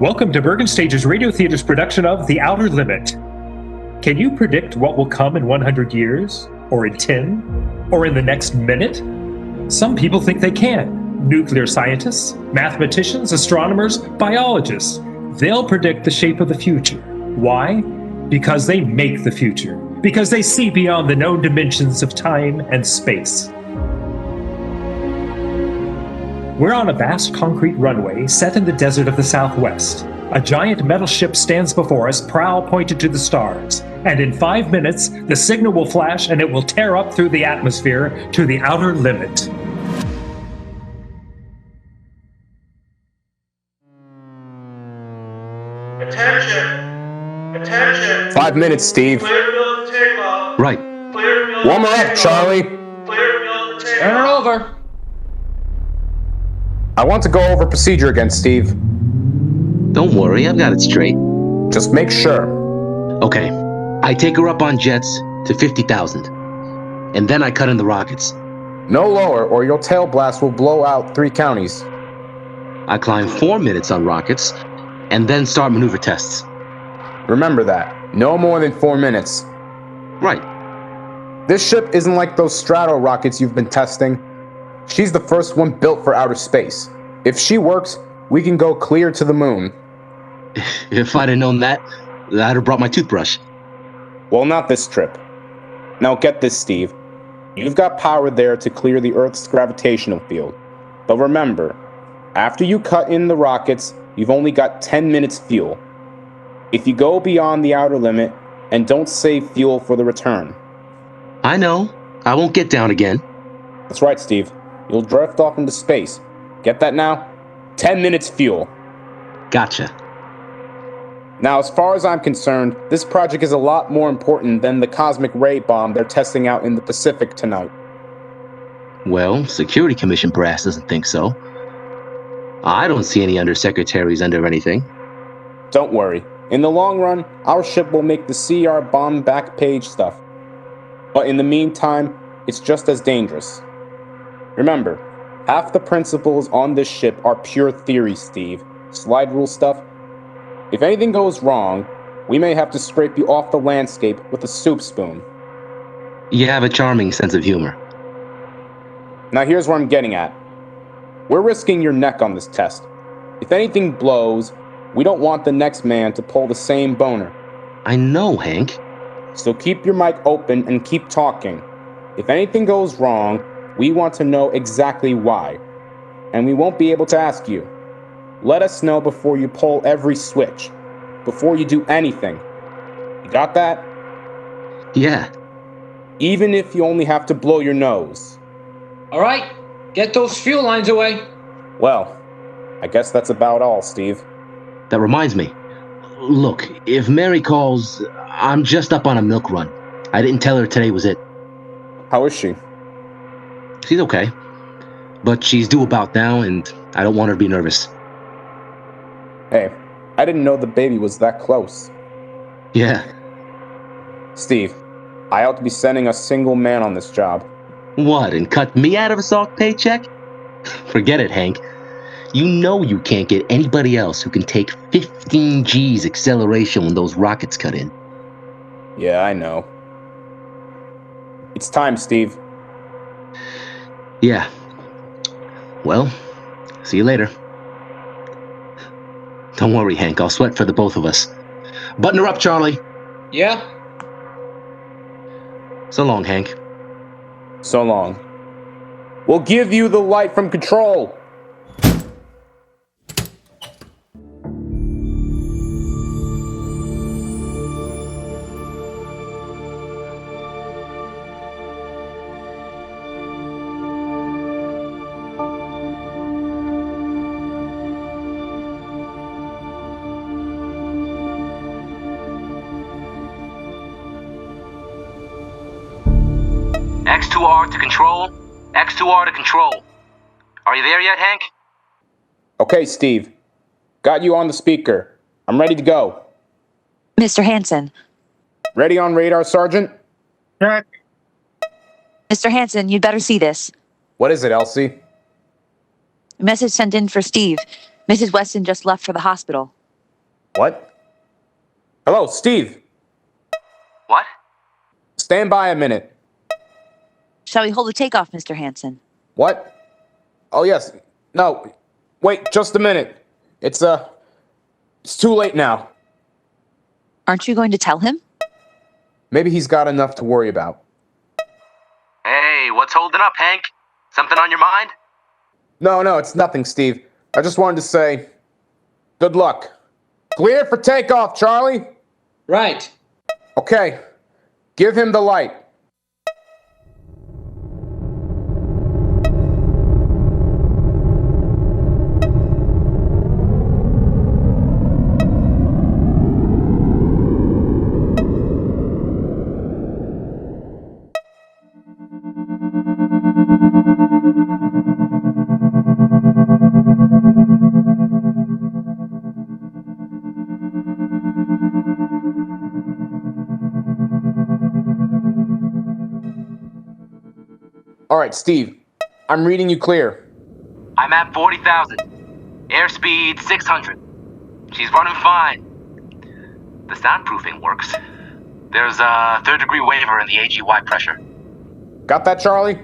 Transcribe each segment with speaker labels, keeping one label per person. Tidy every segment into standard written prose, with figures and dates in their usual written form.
Speaker 1: Welcome to Bergen Stage's Radio Theater's production of The Outer Limit. Can you predict what will come in 100 years? Or in 10? Or in the next minute? Some people think they can. Nuclear scientists, mathematicians, astronomers, biologists. They'll predict the shape of the future. Why? Because they make the future. Because they see beyond the known dimensions of time and space. We're on a vast concrete runway set in the desert of the Southwest. A giant metal ship stands before us, prow pointed to the stars. And in 5 minutes, the signal will flash and it will tear up through the atmosphere to the outer limit.
Speaker 2: Attention! Attention!
Speaker 3: 5 minutes, Steve.
Speaker 2: Clear field for takeoff.
Speaker 4: Right.
Speaker 2: Clear field
Speaker 3: Warm
Speaker 2: for
Speaker 3: her up,
Speaker 2: takeoff.
Speaker 3: Charlie.
Speaker 2: Clear field for takeoff.
Speaker 5: Turn it over.
Speaker 3: I want to go over procedure again, Steve.
Speaker 4: Don't worry, I've got it straight.
Speaker 3: Just make sure.
Speaker 4: Okay, I take her up on jets to 50,000. And then I cut in the rockets.
Speaker 3: No lower, or your tail blast will blow out 3 counties.
Speaker 4: I climb 4 minutes on rockets, and then start maneuver tests.
Speaker 3: Remember that. No more than 4 minutes.
Speaker 4: Right.
Speaker 3: This ship isn't like those Strato rockets you've been testing. She's the first one built for outer space. If she works, we can go clear to the moon.
Speaker 4: If I'd have known that, I'd have brought my toothbrush.
Speaker 3: Well, not this trip. Now get this, Steve. You've got power there to clear the Earth's gravitational field. But remember, after you cut in the rockets, you've only got 10 minutes fuel. If you go beyond the outer limit and don't save fuel for the return.
Speaker 4: I know. I won't get down again.
Speaker 3: That's right, Steve. You'll drift off into space. Get that now? 10 minutes fuel.
Speaker 4: Gotcha.
Speaker 3: Now, as far as I'm concerned, this project is a lot more important than the cosmic ray bomb they're testing out in the Pacific tonight.
Speaker 4: Well, Security Commission brass doesn't think so. I don't see any undersecretaries under anything.
Speaker 3: Don't worry. In the long run, our ship will make the CR bomb back page stuff. But in the meantime, it's just as dangerous. Remember, half the principles on this ship are pure theory, Steve. Slide rule stuff. If anything goes wrong, we may have to scrape you off the landscape with a soup spoon.
Speaker 4: You have a charming sense of humor.
Speaker 3: Now here's where I'm getting at. We're risking your neck on this test. If anything blows, we don't want the next man to pull the same boner.
Speaker 4: I know, Hank.
Speaker 3: So keep your mic open and keep talking. If anything goes wrong, we want to know exactly why. And we won't be able to ask you. Let us know before you pull every switch. Before you do anything. You got that?
Speaker 4: Yeah.
Speaker 3: Even if you only have to blow your nose.
Speaker 5: All right, get those fuel lines away.
Speaker 3: Well, I guess that's about all, Steve.
Speaker 4: That reminds me. Look, if Mary calls, I'm just up on a milk run. I didn't tell her today was it.
Speaker 3: How is she?
Speaker 4: She's okay. But she's due about now, and I don't want her to be nervous.
Speaker 3: Hey, I didn't know the baby was that close.
Speaker 4: Yeah.
Speaker 3: Steve, I ought to be sending a single man on this job.
Speaker 4: What, and cut me out of a soft paycheck? Forget it, Hank. You know you can't get anybody else who can take 15 G's acceleration when those rockets cut in.
Speaker 3: Yeah, I know. It's time, Steve.
Speaker 4: Yeah. Well, see you later. Don't worry, Hank. I'll sweat for the both of us. Button her up, Charlie.
Speaker 5: Yeah?
Speaker 4: So long, Hank.
Speaker 3: So long. We'll give you the light from control.
Speaker 4: X2R to control. X2R to control. Are you there yet, Hank?
Speaker 3: Okay, Steve. Got you on the speaker. I'm ready to go.
Speaker 6: Mr. Hansen.
Speaker 3: Ready on radar, Sergeant?
Speaker 2: Check.
Speaker 6: Mr. Hansen, you'd better see this.
Speaker 3: What is it, Elsie?
Speaker 6: A message sent in for Steve. Mrs. Weston just left for the hospital.
Speaker 3: What? Hello, Steve.
Speaker 4: What?
Speaker 3: Stand by a minute.
Speaker 6: Shall we hold the takeoff, Mr. Hansen?
Speaker 3: What? Oh, yes. No. Wait, just a minute. It's too late now.
Speaker 6: Aren't you going to tell him?
Speaker 3: Maybe he's got enough to worry about.
Speaker 4: Hey, what's holding up, Hank? Something on your mind?
Speaker 3: No, it's nothing, Steve. I just wanted to say, good luck. Clear for takeoff, Charlie.
Speaker 5: Right.
Speaker 3: Okay. Give him the light. All right, Steve. I'm reading you clear.
Speaker 4: I'm at 40,000. Airspeed 600. She's running fine. The soundproofing works. There's a third-degree waiver in the AGY pressure.
Speaker 3: Got that, Charlie?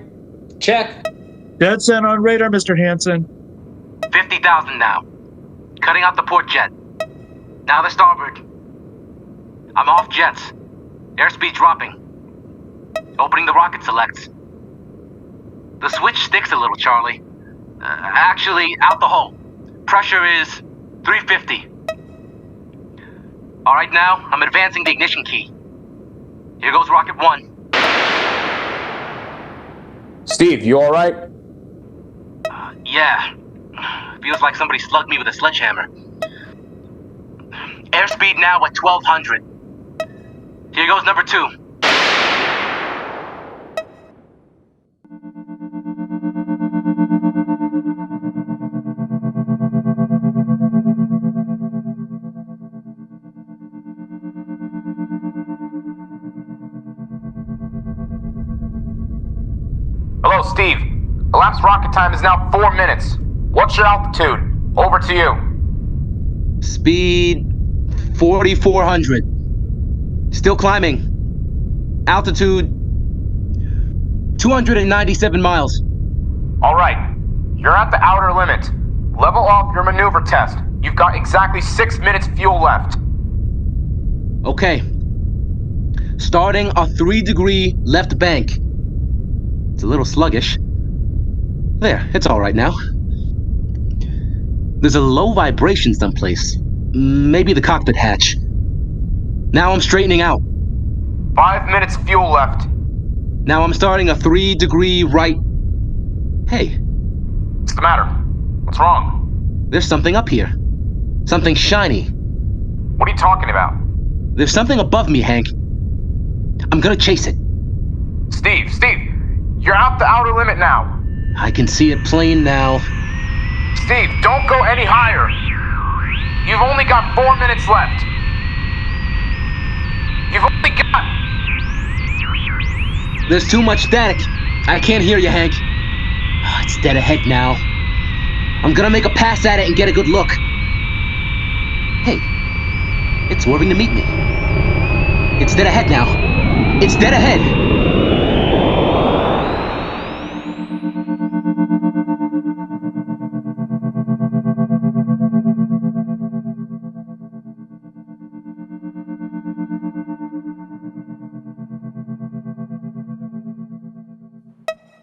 Speaker 5: Check.
Speaker 7: Dead center on radar, Mr. Hansen.
Speaker 4: 50,000 now. Cutting out the port jet. Now the starboard. I'm off jets. Airspeed dropping. Opening the rocket selects. The switch sticks a little, Charlie. Actually, out the hole. Pressure is 350. All right, now I'm advancing the ignition key. Here goes rocket 1.
Speaker 3: Steve, you all right?
Speaker 4: Yeah. Feels like somebody slugged me with a sledgehammer. Airspeed now at 1200. Here goes number 2.
Speaker 3: Hello, Steve. Elapsed rocket time is now 4 minutes. What's your altitude? Over to you.
Speaker 4: Speed 4,400. Still climbing. Altitude 297 miles.
Speaker 3: All right. You're at the outer limit. Level off your maneuver test. You've got exactly 6 minutes fuel left.
Speaker 4: Okay. Starting a 3-degree left bank. It's a little sluggish. There, it's all right now. There's a low vibration someplace. Maybe the cockpit hatch. Now I'm straightening out.
Speaker 3: 5 minutes fuel left.
Speaker 4: Now I'm starting a 3-degree right. Hey,
Speaker 3: What's the matter? What's wrong?
Speaker 4: there's something up here. Something shiny.
Speaker 3: What are you talking about?
Speaker 4: There's something above me, Hank. I'm gonna chase it.
Speaker 3: Steve, you're out the outer limit now.
Speaker 4: I can see it plain now.
Speaker 3: Steve, don't go any higher. You've only got 4 minutes left. You've only got...
Speaker 4: There's too much static. I can't hear you, Hank. It's dead ahead now. I'm gonna make a pass at it and get a good look. Hey, it's swerving to meet me. It's dead ahead now. It's dead ahead.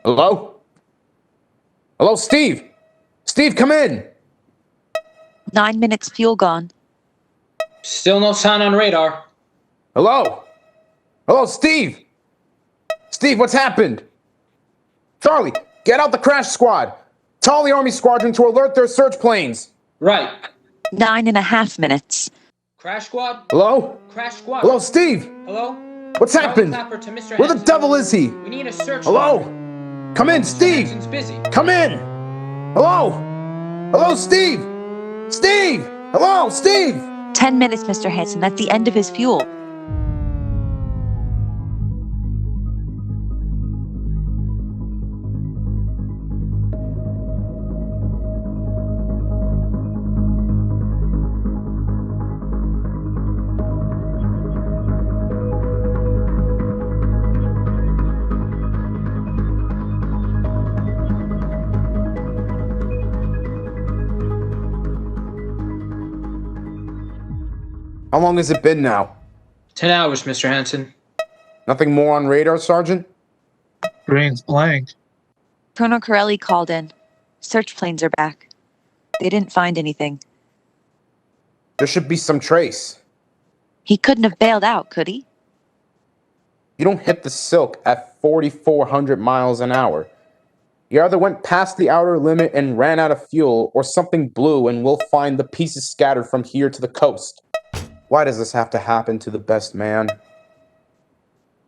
Speaker 3: Hello? Hello, Steve? Steve, come in!
Speaker 6: 9 minutes fuel gone.
Speaker 5: Still no sign on radar.
Speaker 3: Hello? Hello, Steve? Steve, what's happened? Charlie, get out the crash squad. Tell the Army Squadron to alert their search planes.
Speaker 5: Right.
Speaker 6: 9.5 minutes.
Speaker 5: Crash squad?
Speaker 3: Hello?
Speaker 5: Crash squad.
Speaker 3: Hello, Steve?
Speaker 5: Hello?
Speaker 3: What's happened?
Speaker 5: Clapper to Mr.
Speaker 3: Where the
Speaker 5: Hansen.
Speaker 3: devil is he?
Speaker 5: We need a search.
Speaker 3: Hello?
Speaker 5: warrant.
Speaker 3: Come in,
Speaker 5: Mr.
Speaker 3: Steve!
Speaker 5: Hansen's busy.
Speaker 3: Come in! Hello? Hello, Steve! Steve! Hello, Steve!
Speaker 6: 10 minutes, Mr. Hansen. That's the end of his fuel.
Speaker 3: How long has it been now?
Speaker 5: 10 hours, Mr. Hansen.
Speaker 3: Nothing more on radar, Sergeant?
Speaker 7: Brain's blank.
Speaker 6: Colonel Corelli called in. Search planes are back. They didn't find anything.
Speaker 3: There should be some trace.
Speaker 6: He couldn't have bailed out, could he?
Speaker 3: You don't hit the silk at 4,400 miles an hour. You either went past the outer limit and ran out of fuel, or something blew and we'll find the pieces scattered from here to the coast. Why does this have to happen to the best man?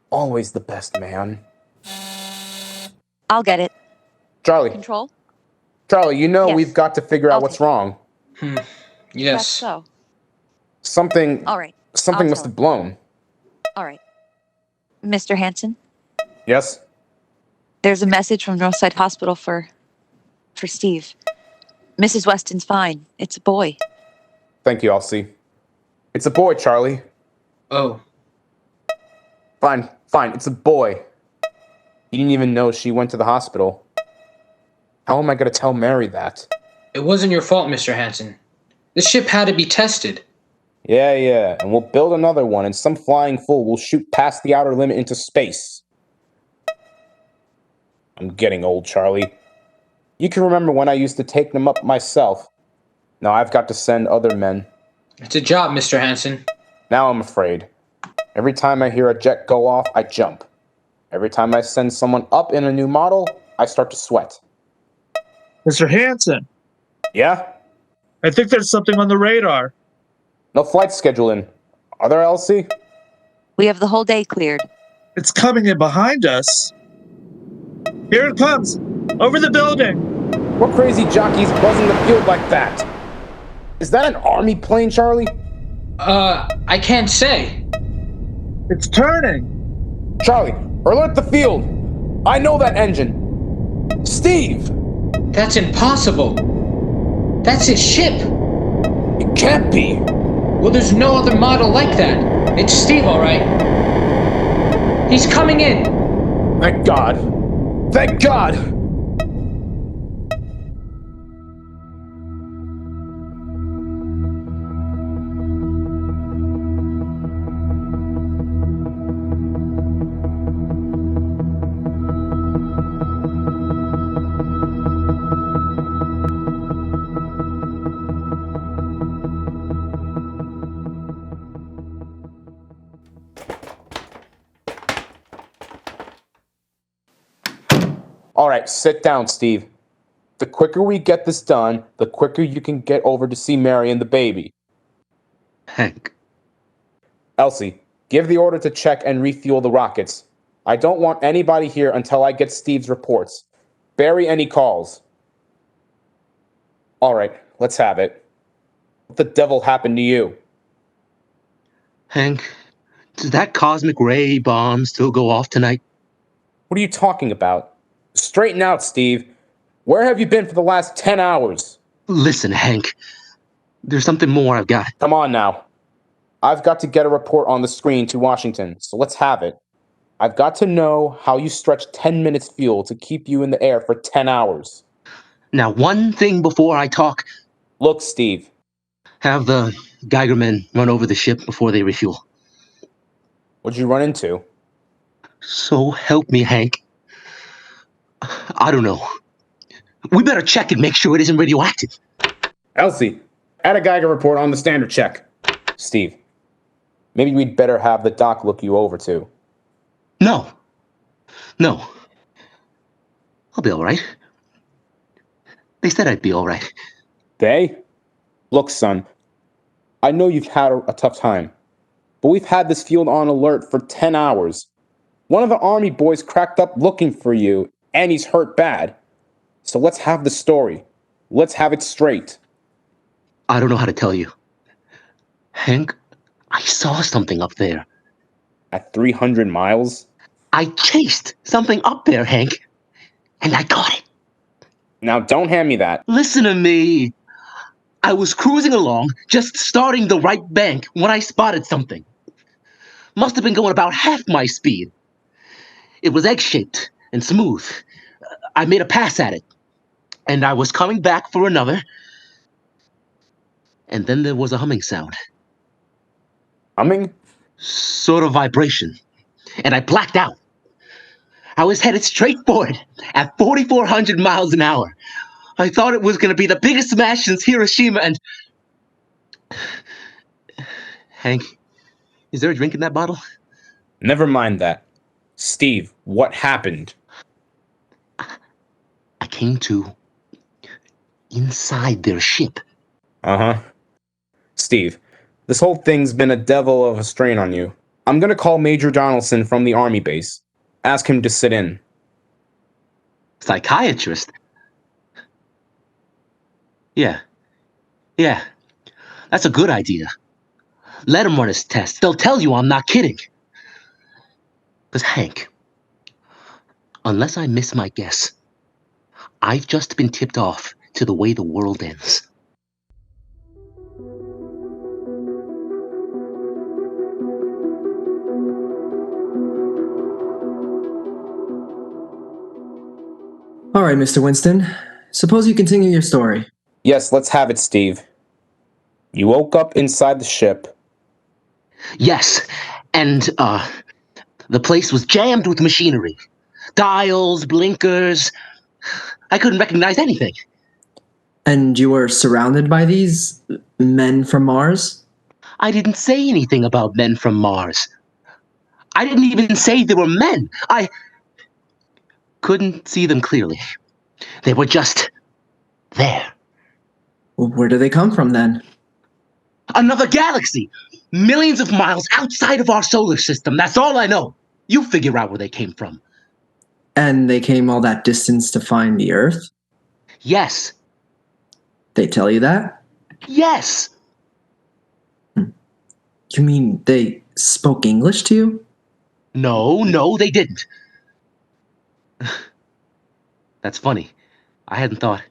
Speaker 3: Always the best man.
Speaker 6: I'll get it.
Speaker 3: Charlie,
Speaker 6: Control?
Speaker 3: you know
Speaker 6: Yes.
Speaker 3: we've got to figure out
Speaker 6: I'll
Speaker 3: what's
Speaker 6: take it.
Speaker 3: wrong.
Speaker 6: That's
Speaker 5: Yes.
Speaker 6: so.
Speaker 3: Something
Speaker 6: All right.
Speaker 3: something
Speaker 6: I'll
Speaker 3: must
Speaker 6: tell
Speaker 3: have blown.
Speaker 6: All right. Mr. Hansen,
Speaker 3: Yes?
Speaker 6: there's a message from Northside Hospital for Steve. Mrs. Weston's fine. It's a boy.
Speaker 3: Thank you, Elsie. It's a boy, Charlie.
Speaker 5: Oh,
Speaker 3: Fine, it's a boy. You didn't even know she went to the hospital. How am I going to tell Mary that?
Speaker 5: it wasn't your fault, Mr. Hansen. This ship had to be tested.
Speaker 3: Yeah, and we'll build another one, and some flying fool will shoot past the outer limit into space. I'm getting old, Charlie. You can remember when I used to take them up myself. Now I've got to send other men.
Speaker 5: It's a job, Mr. Hansen.
Speaker 3: Now I'm afraid. Every time I hear a jet go off, I jump. Every time I send someone up in a new model, I start to sweat.
Speaker 7: Mr. Hansen,
Speaker 3: Yeah?
Speaker 7: I think there's something on the radar.
Speaker 3: No flight schedule in. Are there, Elsie?
Speaker 6: We have the whole day cleared.
Speaker 7: It's coming in behind us. Here it comes. Over the building.
Speaker 3: What crazy jockey's buzzing the field like that? Is that an army plane, Charlie?
Speaker 5: I can't say.
Speaker 7: It's turning.
Speaker 3: Charlie, alert the field! I know that engine! Steve!
Speaker 5: That's impossible. That's his ship.
Speaker 3: It can't be!
Speaker 5: Well, there's no other model like that. It's Steve, all right. He's coming in.
Speaker 3: Thank God! Thank God! All right, sit down, Steve. The quicker we get this done, the quicker you can get over to see Mary and the baby.
Speaker 4: Hank,
Speaker 3: Elsie, give the order to check and refuel the rockets. I don't want anybody here until I get Steve's reports. Bury any calls. All right, let's have it. What the devil happened to you?
Speaker 4: Hank, does that cosmic ray bomb still go off tonight?
Speaker 3: What are you talking about? Straighten out, Steve. Where have you been for the last 10 hours?
Speaker 4: Listen, Hank, there's something more I've got.
Speaker 3: Come on now. I've got to get a report on the screen to Washington, so let's have it. I've got to know how you stretched 10 minutes fuel to keep you in the air for 10 hours.
Speaker 4: Now, one thing before I talk,
Speaker 3: Look, Steve.
Speaker 4: have the Geiger men run over the ship before they refuel.
Speaker 3: What'd you run into?
Speaker 4: So help me, Hank. I don't know. We better check and make sure it isn't radioactive.
Speaker 3: Elsie, add a Geiger report on the standard check. Steve, maybe we'd better have the doc look you over too.
Speaker 4: No. I'll be all right. They said I'd be all right.
Speaker 3: They? Look, son, I know you've had a tough time, but we've had this field on alert for 10 hours. One of the army boys cracked up looking for you, and he's hurt bad. So let's have the story. Let's have it straight.
Speaker 4: I don't know how to tell you. Hank, I saw something up there.
Speaker 3: At 300 miles?
Speaker 4: I chased something up there, Hank, and I caught it.
Speaker 3: Now don't hand me that.
Speaker 4: Listen to me. I was cruising along, just starting the right bank, when I spotted something. Must have been going about half my speed. It was egg-shaped and smooth. I made a pass at it, and I was coming back for another, and then there was a humming sound.
Speaker 3: Humming?
Speaker 4: Sort of vibration. And I blacked out. I was headed straight for it at 4,400 miles an hour. I thought it was going to be the biggest smash since Hiroshima and... Hank, is there a drink in that bottle?
Speaker 3: Never mind that. Steve, what happened?
Speaker 4: I came to inside their ship.
Speaker 3: Uh-huh. Steve, this whole thing's been a devil of a strain on you. I'm gonna call Major Donaldson from the army base. Ask him to sit in.
Speaker 4: Psychiatrist? Yeah. That's a good idea. Let him run his tests. They'll tell you I'm not kidding. Because, Hank, unless I miss my guess, I've just been tipped off to the way the world ends.
Speaker 8: All right, Mr. Winston. Suppose you continue your story.
Speaker 3: Yes, let's have it, Steve. You woke up inside the ship.
Speaker 4: Yes, and, the place was jammed with machinery. Dials, blinkers. I couldn't recognize anything.
Speaker 8: And you were surrounded by these men from Mars?
Speaker 4: I didn't say anything about men from Mars. I didn't even say they were men. I couldn't see them clearly. They were just there.
Speaker 8: Well, where do they come from then?
Speaker 4: Another galaxy! Millions of miles outside of our solar system. That's all I know. You figure out where they came from.
Speaker 8: And they came all that distance to find the Earth?
Speaker 4: Yes.
Speaker 8: They tell you that?
Speaker 4: Yes!
Speaker 8: You mean they spoke English to you?
Speaker 4: No, they didn't. That's funny. I hadn't thought.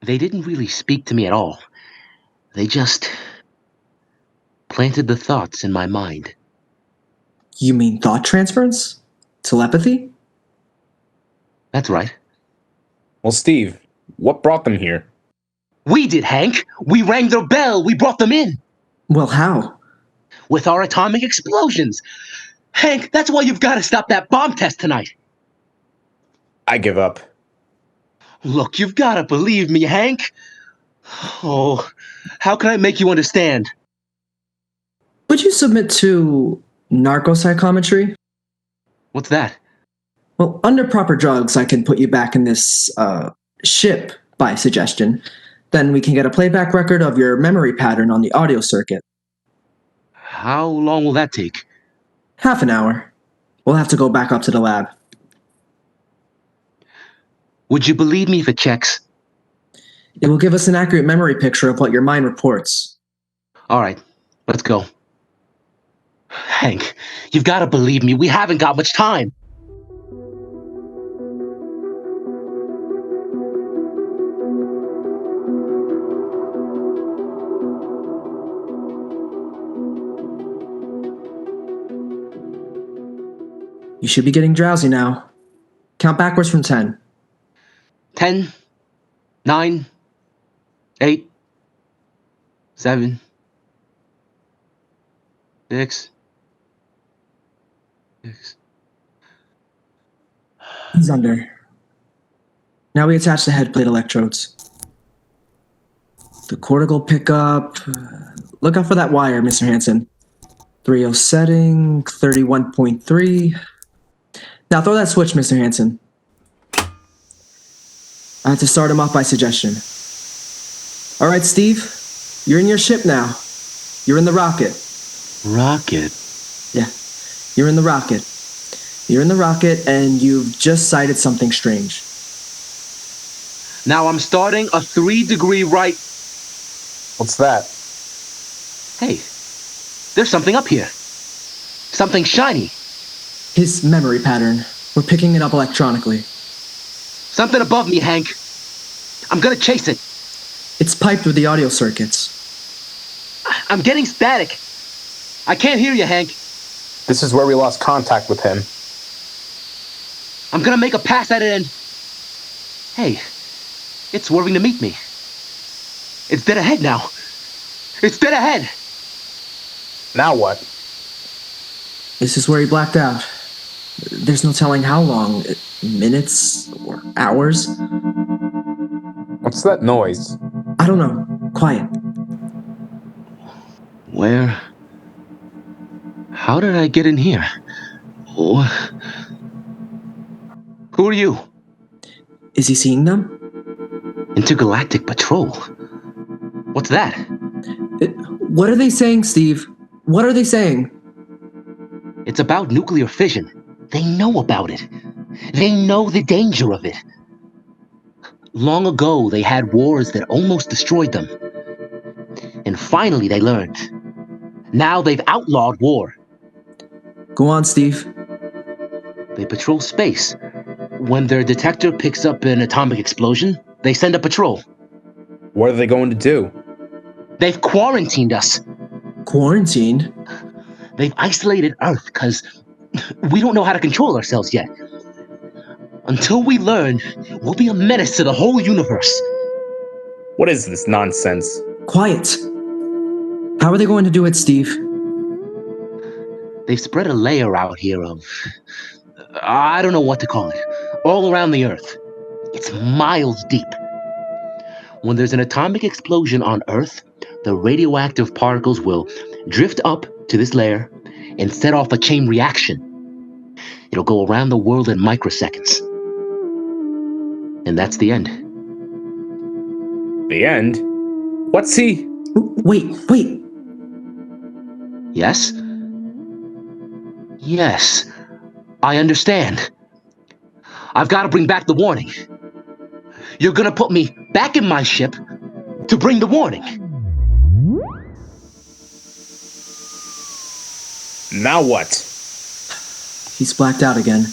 Speaker 4: They didn't really speak to me at all. They just planted the thoughts in my mind.
Speaker 8: You mean thought transference? Telepathy?
Speaker 4: That's right.
Speaker 3: Well, Steve, what brought them here?
Speaker 4: We did, Hank. We rang their bell. We brought them in.
Speaker 8: Well, how?
Speaker 4: With our atomic explosions. Hank, that's why you've got to stop that bomb test tonight.
Speaker 3: I give up.
Speaker 4: Look, you've got to believe me, Hank. Oh, how can I make you understand?
Speaker 8: Would you submit to narcopsychometry?
Speaker 4: What's that?
Speaker 8: Well, under proper drugs, I can put you back in this ship by suggestion. Then we can get a playback record of your memory pattern on the audio circuit.
Speaker 4: How long will that take?
Speaker 8: Half an hour. We'll have to go back up to the lab.
Speaker 4: Would you believe me if it checks?
Speaker 8: It will give us an accurate memory picture of what your mind reports.
Speaker 4: All right, let's go. Hank, you've got to believe me. We haven't got much time.
Speaker 8: You should be getting drowsy now. Count backwards from 10.
Speaker 4: 10, 9, 8, 7, 6.
Speaker 8: He's under. Now we attach the head plate electrodes. The cortical pickup. Look out for that wire, Mr. Hansen. 30 setting, 31.3. Now throw that switch, Mr. Hansen. I have to start him off by suggestion. All right, Steve, you're in your ship now. You're in the rocket.
Speaker 4: Rocket?
Speaker 8: Yeah, you're in the rocket. You're in the rocket, and you've just sighted something strange.
Speaker 4: Now I'm starting a 3-degree right.
Speaker 3: What's that?
Speaker 4: Hey, there's something up here. Something shiny.
Speaker 8: His memory pattern. We're picking it up electronically.
Speaker 4: Something above me, Hank. I'm gonna chase it.
Speaker 8: It's piped through the audio circuits.
Speaker 4: I'm getting static. I can't hear you, Hank.
Speaker 3: This is where we lost contact with him.
Speaker 4: I'm gonna make a pass at it and... Hey, it's swerving to meet me. It's dead ahead now. It's dead ahead.
Speaker 3: Now what?
Speaker 8: This is where he blacked out. There's no telling how long. Minutes or hours?
Speaker 3: What's that noise?
Speaker 8: I don't know. Quiet.
Speaker 4: Where? How did I get in here? Who are you?
Speaker 8: Is he seeing them?
Speaker 4: Intergalactic Patrol. What's that?
Speaker 8: What are they saying, Steve? What are they saying?
Speaker 4: It's about nuclear fission. They know about it. They know the danger of it. Long ago, they had wars that almost destroyed them. And finally, they learned. Now they've outlawed war.
Speaker 8: Go on, Steve.
Speaker 4: They patrol space. When their detector picks up an atomic explosion, they send a patrol.
Speaker 3: What are they going to do?
Speaker 4: They've quarantined us.
Speaker 8: Quarantined?
Speaker 4: They've isolated Earth because we don't know how to control ourselves yet. Until we learn, we'll be a menace to the whole universe.
Speaker 3: What is this nonsense?
Speaker 8: Quiet. How are they going to do it, Steve?
Speaker 4: They've spread a layer out here of... I don't know what to call it. All around the Earth. It's miles deep. When there's an atomic explosion on Earth, the radioactive particles will drift up to this layer and set off a chain reaction. It'll go around the world in microseconds. And that's the end.
Speaker 3: The end? What's he?
Speaker 8: Wait.
Speaker 4: Yes? Yes. I understand. I've got to bring back the warning. You're gonna put me back in my ship to bring the warning.
Speaker 3: Now what?
Speaker 8: He's blacked out again.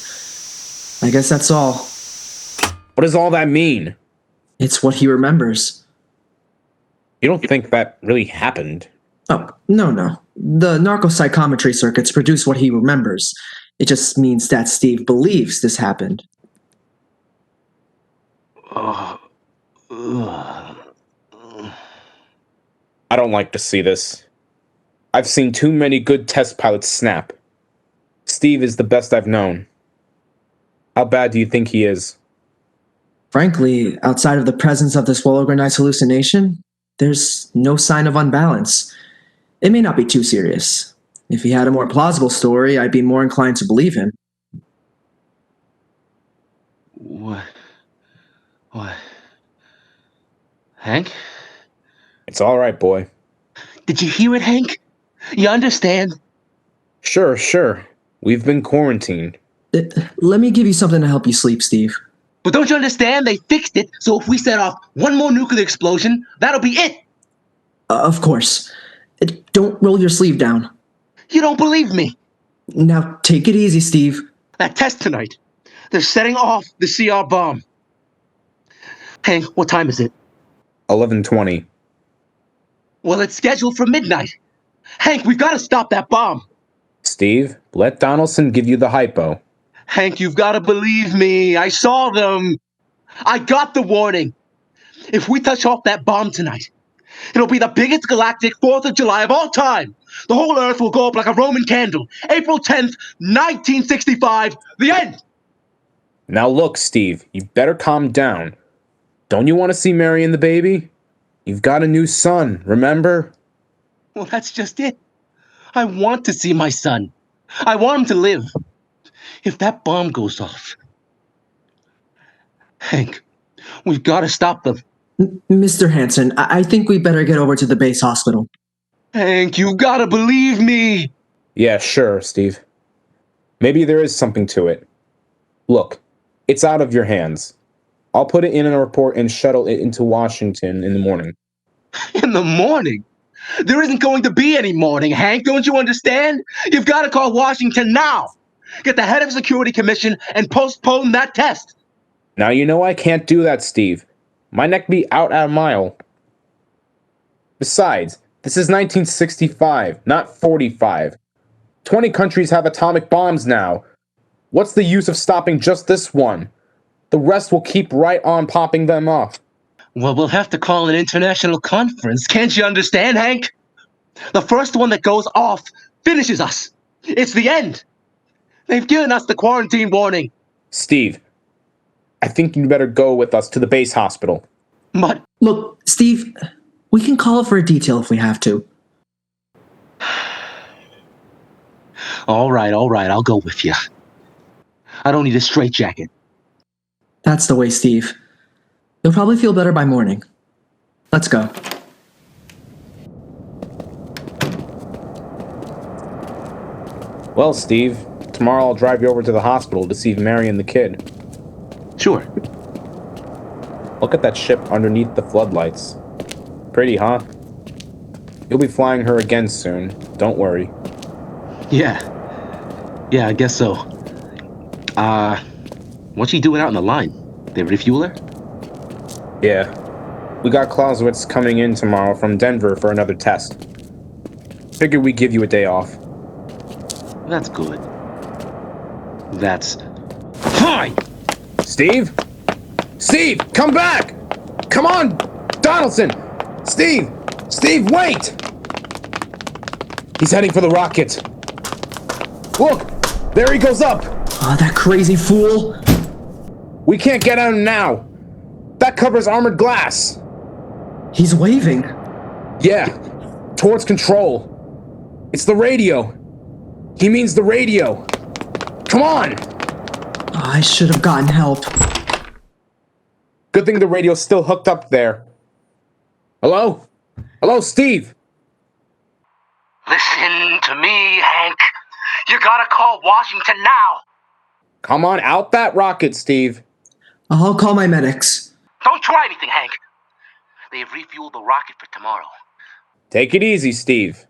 Speaker 8: I guess that's all.
Speaker 3: What does all that mean?
Speaker 8: It's what he remembers.
Speaker 3: You don't think that really happened?
Speaker 8: Oh, no. The narcopsychometry circuits produce what he remembers. It just means that Steve believes this happened.
Speaker 3: I don't like to see this. I've seen too many good test pilots snap. Steve is the best I've known. How bad do you think he is?
Speaker 8: Frankly, outside of the presence of this well-organized hallucination, there's no sign of unbalance. It may not be too serious. If he had a more plausible story, I'd be more inclined to believe him.
Speaker 4: What? Hank?
Speaker 3: It's all right, boy.
Speaker 4: Did you hear it, Hank? You understand?
Speaker 3: Sure. We've been quarantined.
Speaker 8: Let me give you something to help you sleep, Steve.
Speaker 4: But don't you understand? They fixed it, so if we set off one more nuclear explosion, that'll be it!
Speaker 8: Of course. Don't roll your sleeve down.
Speaker 4: You don't believe me?
Speaker 8: Now, take it easy, Steve.
Speaker 4: That test tonight. They're setting off the CR bomb. Hank, what time is it?
Speaker 3: 11:20.
Speaker 4: Well, it's scheduled for midnight. Hank, we've got to stop that bomb.
Speaker 3: Steve, let Donaldson give you the hypo.
Speaker 4: Hank, you've got to believe me. I saw them. I got the warning. If we touch off that bomb tonight, it'll be the biggest galactic 4th of July of all time. The whole Earth will go up like a Roman candle. April 10th, 1965. The end.
Speaker 3: Now look, Steve, you better calm down. Don't you want to see Mary and the baby? You've got a new son, remember?
Speaker 4: Well, that's just it. I want to see my son. I want him to live. If that bomb goes off... Hank, we've got to stop them.
Speaker 8: Mr. Hansen, I think we better get over to the base hospital.
Speaker 4: Hank, you've got to believe me.
Speaker 3: Yeah, sure, Steve. Maybe there is something to it. Look, it's out of your hands. I'll put it in a report and shuttle it into Washington in the morning.
Speaker 4: In the morning? There isn't going to be any morning, Hank. Don't you understand? You've got to call Washington now. Get the head of Security Commission and postpone that test.
Speaker 3: Now you know I can't do that, Steve. My neck be out at a mile. Besides, this is 1965, not 45. 20 countries have atomic bombs now. What's the use of stopping just this one? The rest will keep right on popping them off.
Speaker 4: Well, we'll have to call an international conference. Can't you understand, Hank?
Speaker 9: The first one that goes off finishes us. It's the end. They've given us the quarantine warning.
Speaker 3: Steve, I think you better go with us to the base hospital.
Speaker 9: But
Speaker 8: Look, Steve, we can call for a detail if we have to.
Speaker 9: all right, I'll go with you. I don't need a straitjacket.
Speaker 8: That's the way, Steve. You'll probably feel better by morning. Let's go.
Speaker 3: Well, Steve, tomorrow I'll drive you over to the hospital to see Mary and the kid.
Speaker 9: Sure.
Speaker 3: Look at that ship underneath the floodlights. Pretty, huh? You'll be flying her again soon. Don't worry.
Speaker 9: Yeah, I guess so. What's she doing out in the line? They refuel her?
Speaker 3: Yeah. We got Clausewitz coming in tomorrow from Denver for another test. Figured we'd give you a day off.
Speaker 9: That's good. That's fine!
Speaker 3: Steve? Steve, come back! Come on, Donaldson! Steve! Steve, wait! He's heading for the rocket. Look! There he goes up!
Speaker 8: Oh, that crazy fool!
Speaker 3: We can't get at him now! That covers armored glass!
Speaker 8: He's waving.
Speaker 3: Yeah, towards control. It's the radio. He means the radio. Come on!
Speaker 8: Oh, I should have gotten help.
Speaker 3: Good thing the radio's still hooked up there. Hello? Hello, Steve?
Speaker 4: Listen to me, Hank. You gotta call Washington now.
Speaker 3: Come on out that rocket, Steve.
Speaker 8: I'll call my medics.
Speaker 4: Don't try anything, Hank. They've refueled the rocket for tomorrow.
Speaker 3: Take it easy, Steve.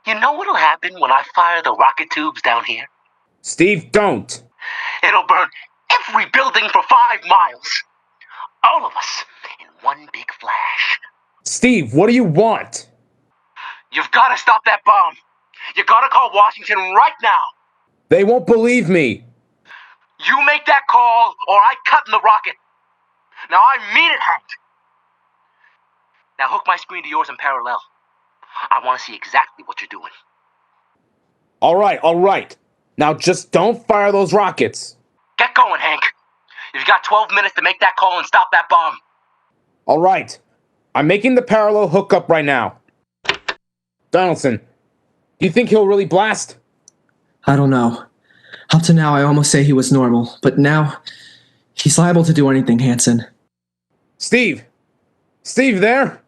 Speaker 4: You know what'll happen when I fire the rocket tubes down here?
Speaker 3: Steve, don't.
Speaker 4: It'll burn every building for 5 miles. All of us in one big flash.
Speaker 3: Steve, what do you want?
Speaker 4: You've gotta stop that bomb. You gotta call Washington right now.
Speaker 3: They won't believe me.
Speaker 4: You make that call or I cut in the rocket. Now I mean it, Hank. Now hook my screen to yours in parallel. I want to see exactly what you're doing.
Speaker 3: All right. Now just don't fire those rockets.
Speaker 4: Get going, Hank. You've got 12 minutes to make that call and stop that bomb.
Speaker 3: All right. I'm making the parallel hookup right now. Donaldson, do you think he'll really blast?
Speaker 8: I don't know. Up to now, I almost say he was normal, but now, he's liable to do anything, Hanson.
Speaker 3: Steve? Steve there?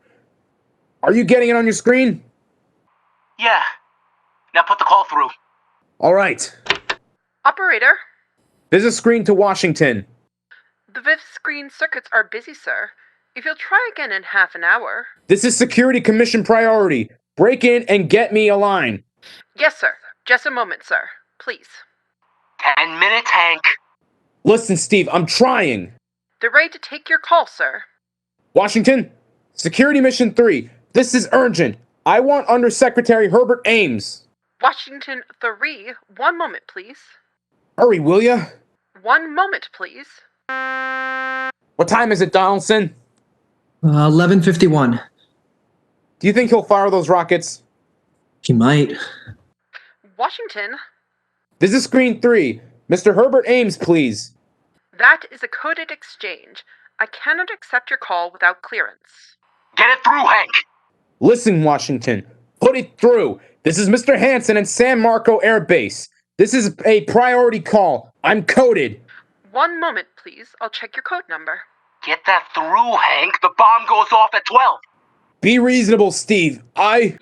Speaker 3: Are you getting it on your screen?
Speaker 4: Yeah. Now put the call through.
Speaker 3: All right.
Speaker 10: Operator,
Speaker 3: There's a screen to Washington.
Speaker 10: the VIF screen circuits are busy, sir. If you'll try again in half an hour.
Speaker 3: This is Security Commission priority. Break in and get me a line.
Speaker 10: Yes, sir. Just a moment, sir. Please.
Speaker 4: 10 minutes, Hank.
Speaker 3: Listen, Steve, I'm trying.
Speaker 10: They're ready to take your call, sir.
Speaker 3: Washington, Security Mission 3. This is urgent. I want Undersecretary Herbert Ames.
Speaker 10: Washington 3, 1 moment, please.
Speaker 3: Hurry, will ya?
Speaker 10: 1 moment, please.
Speaker 3: What time is it, Donaldson?
Speaker 8: 11:51.
Speaker 3: Do you think he'll fire those rockets?
Speaker 8: He might.
Speaker 10: Washington,
Speaker 3: This is Screen 3. Mr. Herbert Ames, please.
Speaker 10: that is a coded exchange. I cannot accept your call without clearance.
Speaker 4: Get it through, Hank.
Speaker 3: Listen, Washington. Put it through. This is Mr. Hanson at San Marco Air Base. This is a priority call. I'm coded.
Speaker 10: 1 moment, please. I'll check your code number.
Speaker 4: Get that through, Hank. The bomb goes off at 12.
Speaker 3: Be reasonable, Steve.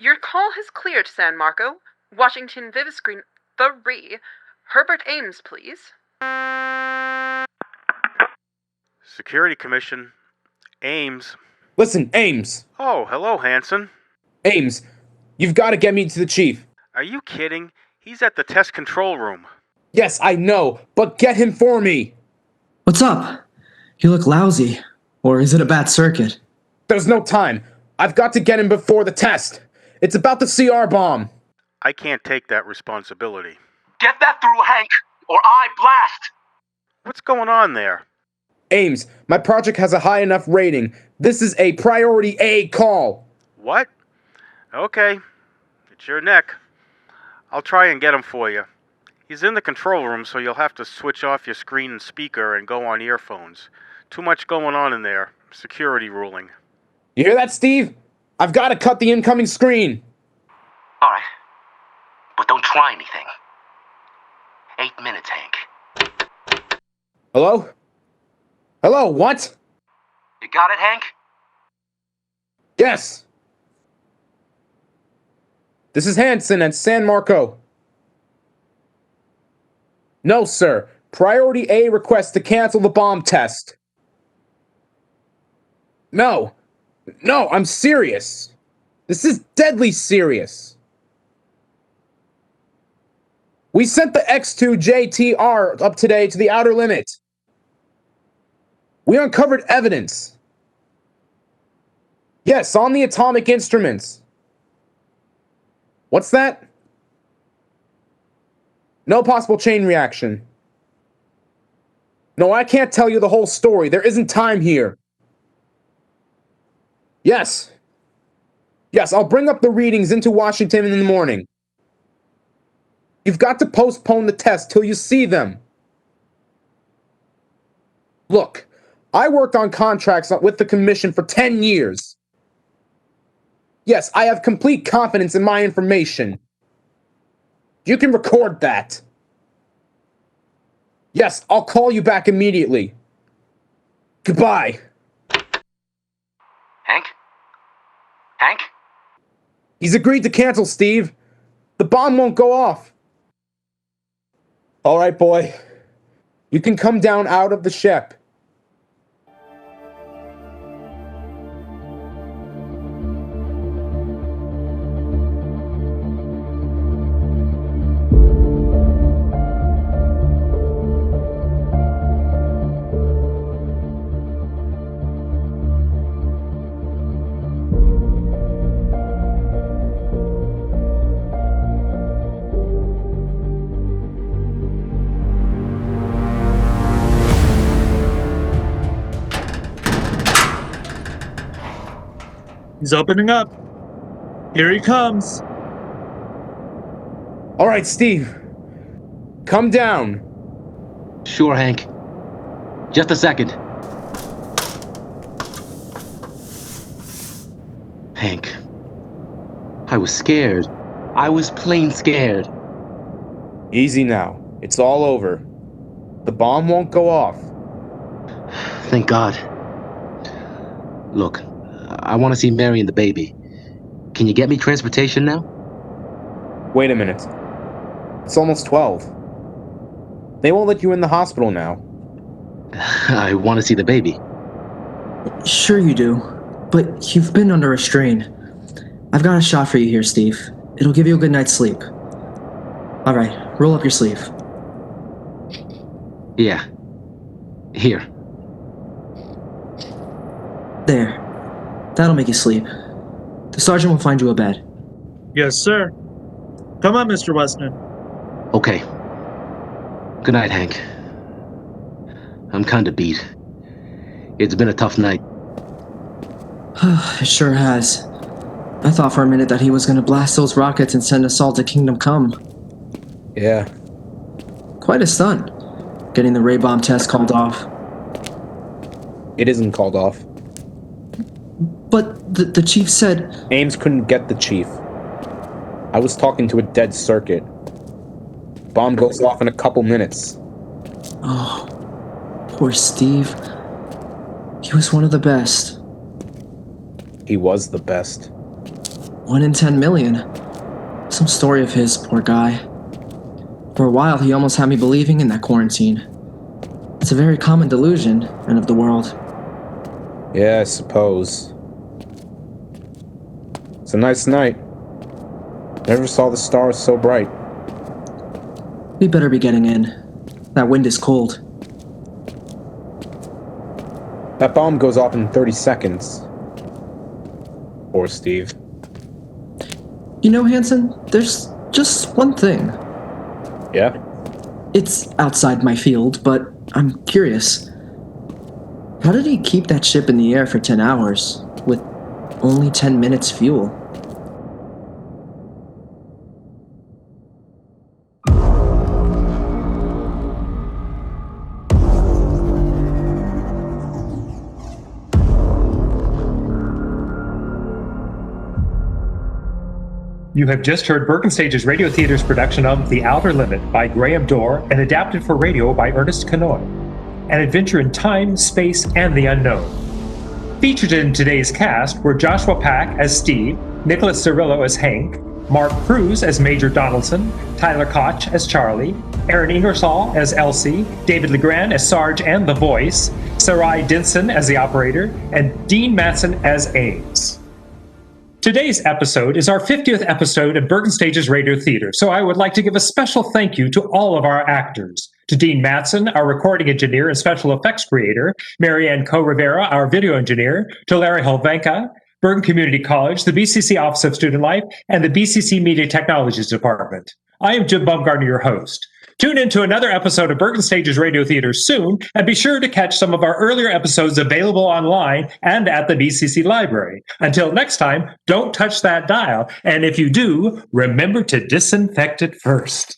Speaker 10: Your call has cleared, San Marco. Washington Viviscreen 3. Herbert Ames, please.
Speaker 11: Security Commission. Ames.
Speaker 3: Listen, Ames.
Speaker 11: Oh, hello, Hanson.
Speaker 3: Ames, you've got to get me to the chief.
Speaker 11: Are you kidding? He's at the test control room.
Speaker 3: Yes, I know, but get him for me.
Speaker 8: What's up? You look lousy. Or is it a bad circuit?
Speaker 3: There's no time. I've got to get him before the test. It's about the CR bomb.
Speaker 11: I can't take that responsibility.
Speaker 4: Get that through, Hank, or I blast.
Speaker 11: What's going on there?
Speaker 3: Ames, my project has a high enough rating. This is a priority A call.
Speaker 11: What? Okay, It's your neck. I'll try and get him for you. He's in the control room, so you'll have to switch off your screen and speaker and go on earphones. Too much going on in there. Security ruling.
Speaker 3: You hear that, Steve? I've got to cut the incoming screen.
Speaker 4: All right. But don't try anything. 8 minutes, Hank.
Speaker 3: Hello? Hello, what?
Speaker 4: You got it, Hank?
Speaker 3: Yes. This is Hanson at San Marco. No, sir. Priority A request to cancel the bomb test. No. No, I'm serious. This is deadly serious. We sent the X2JTR up today to the outer limit. We uncovered evidence. Yes, on the atomic instruments. What's that? No possible chain reaction. No, I can't tell you the whole story. There isn't time here. Yes. Yes, I'll bring up the readings into Washington in the morning. You've got to postpone the test till you see them. Look, I worked on contracts with the Commission for 10 years. Yes, I have complete confidence in my information. You can record that. Yes, I'll call you back immediately. Goodbye.
Speaker 4: Hank? Hank?
Speaker 3: He's agreed to cancel, Steve. The bomb won't go off. All right, boy. You can come down out of the ship.
Speaker 7: He's opening up. Here he comes.
Speaker 3: All right, Steve. Come down.
Speaker 9: Sure, Hank. Just a second. Hank. I was scared. I was plain scared.
Speaker 3: Easy now. It's all over. The bomb won't go off.
Speaker 9: Thank God. Look, I want to see Mary and the baby. Can you get me transportation now?
Speaker 3: Wait a minute. It's almost 12. They won't let you in the hospital now.
Speaker 9: I want to see the baby.
Speaker 8: Sure you do, but you've been under a strain. I've got a shot for you here, Steve. It'll give you a good night's sleep. All right, roll up your sleeve.
Speaker 9: Yeah. Here.
Speaker 8: There. That'll make you sleep. The sergeant will find you a bed.
Speaker 7: Yes, sir. Come on, Mr. Weston.
Speaker 9: Okay. Good night, Hank. I'm kinda beat. It's been a tough night.
Speaker 8: It sure has. I thought for a minute that he was gonna blast those rockets and send us all to Kingdom Come.
Speaker 3: Yeah.
Speaker 8: Quite a stunt, getting the ray bomb test called off.
Speaker 3: It isn't called off.
Speaker 8: But the chief said...
Speaker 3: Ames couldn't get the chief. I was talking to a dead circuit. Bomb goes off in a couple minutes.
Speaker 8: Oh, poor Steve. He was one of the best.
Speaker 3: He was the best.
Speaker 8: 1 in 10 million. Some story of his, poor guy. For a while, he almost had me believing in that quarantine. It's a very common delusion, end of the world.
Speaker 3: Yeah, I suppose. It's a nice night. Never saw the stars so bright.
Speaker 8: We better be getting in. That wind is cold.
Speaker 3: That bomb goes off in 30 seconds. Poor Steve.
Speaker 8: You know, Hanson, there's just one thing.
Speaker 3: Yeah?
Speaker 8: It's outside my field, but I'm curious. How did he keep that ship in the air for 10 hours with only 10 minutes fuel?
Speaker 1: You have just heard Bergen Stage's Radio Theater's production of The Outer Limit by Graham Dorr and adapted for radio by Ernest Kanoy, an adventure in time, space, and the unknown. Featured in today's cast were Joshua Pack as Steve, Nicholas Cirillo as Hank, Mark Cruz as Major Donaldson, Tyler Koch as Charlie, Aaron Ingersoll as Elsie, David Legrand as Sarge and the Voice, Sarai Denson as the operator, and Dean Matson as Ames. Today's episode is our 50th episode of Bergen Stage's Radio Theater, so I would like to give a special thank you to all of our actors. To Dean Matson, our recording engineer and special effects creator, Marianne Co-Rivera, our video engineer, to Larry Helvenka, Bergen Community College, the BCC Office of Student Life, and the BCC Media Technologies Department. I am Jim Bumgarner, your host. Tune in to another episode of Bergen Stage's Radio Theater soon, and be sure to catch some of our earlier episodes available online and at the BCC Library. Until next time, don't touch that dial, and if you do, remember to disinfect it first.